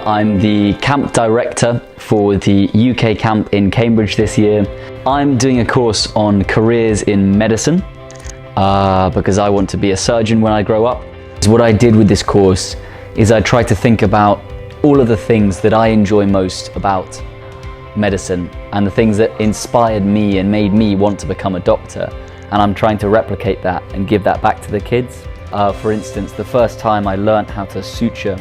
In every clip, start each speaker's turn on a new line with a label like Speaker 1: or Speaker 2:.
Speaker 1: I'm the camp director for the UK camp in Cambridge this year. I'm doing a course on careers in medicine because I want to be a surgeon when I grow up. What I did with this course is I tried to think about all of the things that I enjoy most about medicine and the things that inspired me and made me want to become a doctor, and I'm trying to replicate that and give that back to the kids. For instance, the first time I learned how to suture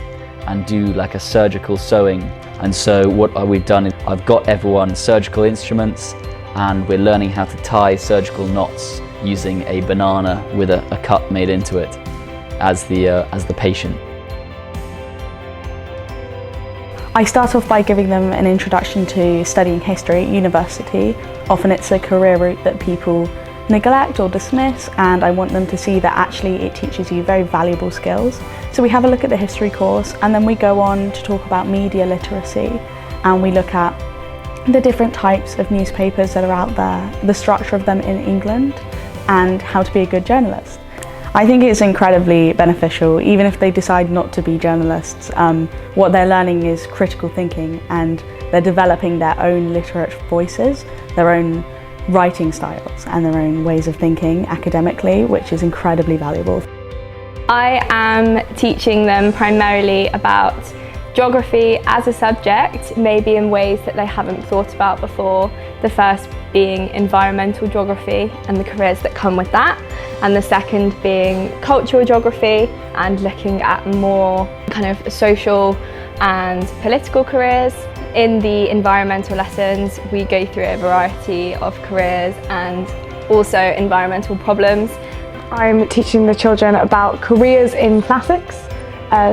Speaker 1: and do like a surgical sewing, and so what we've done is I've got everyone surgical instruments and we're learning how to tie surgical knots using a banana with a cut made into it as the patient.
Speaker 2: I start off by giving them an introduction to studying history at university. Often it's a career route that people neglect or dismiss, and I want them to see that actually it teaches you very valuable skills. So we have a look at the history course, and then we go on to talk about media literacy, and we look at the different types of newspapers that are out there, the structure of them in England, and how to be a good journalist. I think it's incredibly beneficial, even if they decide not to be journalists. What they're learning is critical thinking, and they're developing their own literate voices, their own writing styles and their own ways of thinking academically, which is incredibly valuable.
Speaker 3: I am teaching them primarily about geography as a subject, maybe in ways that they haven't thought about before. The first being environmental geography and the careers that come with that, and the second being cultural geography and looking at more kind of social and political careers. In the environmental lessons, we go through a variety of careers and also environmental problems.
Speaker 4: I'm teaching the children about careers in classics.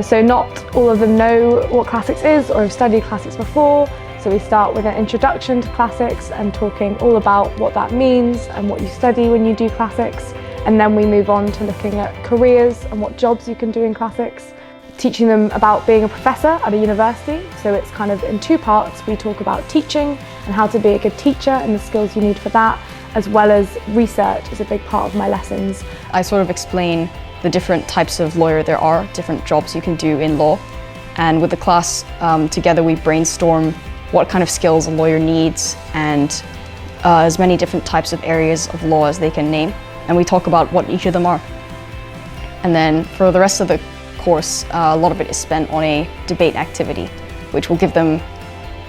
Speaker 4: So not all of them know what classics is or have studied classics before. So we start with an introduction to classics and talking all about what that means and what you study when you do classics. And then we move on to looking at careers and what jobs you can do in classics. Teaching them about being a professor at a university. So it's kind of in two parts. We talk about teaching and how to be a good teacher and the skills you need for that, as well as research is a big part of my lessons.
Speaker 5: I sort of explain the different types of lawyer there are, different jobs you can do in law. And with the class together we brainstorm what kind of skills a lawyer needs and as many different types of areas of law as they can name. And we talk about what each of them are. And then for the rest of the course, a lot of it is spent on a debate activity, which will give them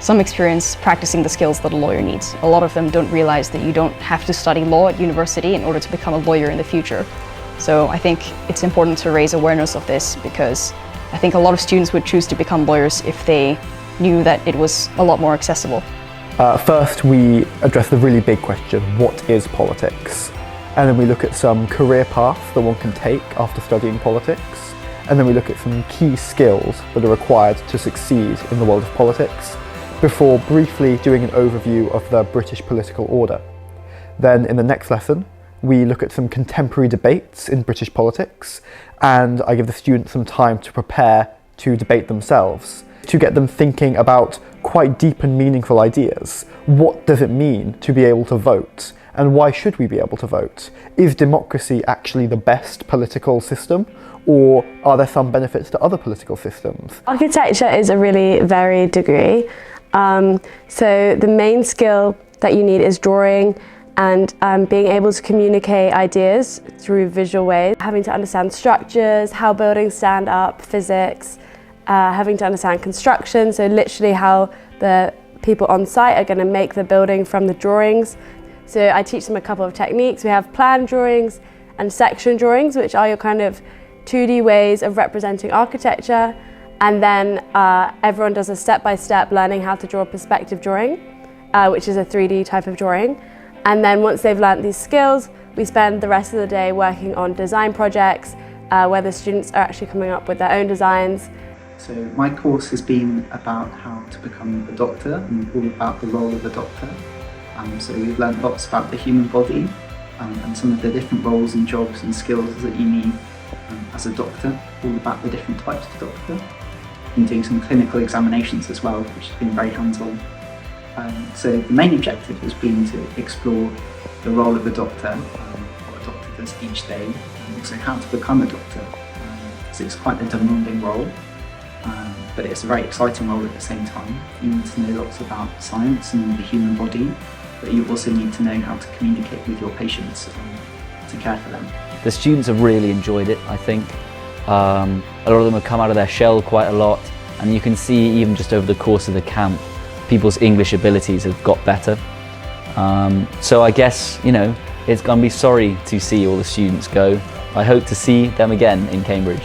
Speaker 5: some experience practicing the skills that a lawyer needs. A lot of them don't realize that you don't have to study law at university in order to become a lawyer in the future. So I think it's important to raise awareness of this, because I think a lot of students would choose to become lawyers if they knew that it was a lot more accessible.
Speaker 6: First, we address the really big question, what is politics? And then we look at some career paths that one can take after studying politics. And then we look at some key skills that are required to succeed in the world of politics, before briefly doing an overview of the British political order. Then in the next lesson, we look at some contemporary debates in British politics, and I give the students some time to prepare to debate themselves, to get them thinking about quite deep and meaningful ideas. What does it mean to be able to vote? And why should we be able to vote? Is democracy actually the best political system? Or are there some benefits to other political systems?
Speaker 7: Architecture is a really varied degree. So the main skill that you need is drawing and being able to communicate ideas through visual ways. Having to understand structures, how buildings stand up, physics, having to understand construction, so literally how the people on site are going to make the building from the drawings. So I teach them a couple of techniques. We have plan drawings and section drawings, which are your kind of 2D ways of representing architecture, and then everyone does a step-by-step learning how to draw a perspective drawing, which is a 3D type of drawing. And then once they've learnt these skills, we spend the rest of the day working on design projects where the students are actually coming up with their own designs.
Speaker 8: So my course has been about how to become a doctor and all about the role of a doctor. So we've learnt lots about the human body and some of the different roles and jobs and skills that you need as a doctor, all about the different types of doctor. Been doing some clinical examinations as well, which has been very hands-on. So the main objective has been to explore the role of a doctor, what a doctor does each day, and also how to become a doctor, because it's quite a demanding role. but it's a very exciting role at the same time. You need to know lots about science and the human body, but you also need to know how to communicate with your patients to care for them.
Speaker 1: The students have really enjoyed it, I think. A lot of them have come out of their shell quite a lot, and you can see even just over the course of the camp, people's English abilities have got better. So I guess, you know, it's going to be sorry to see all the students go. I hope to see them again in Cambridge.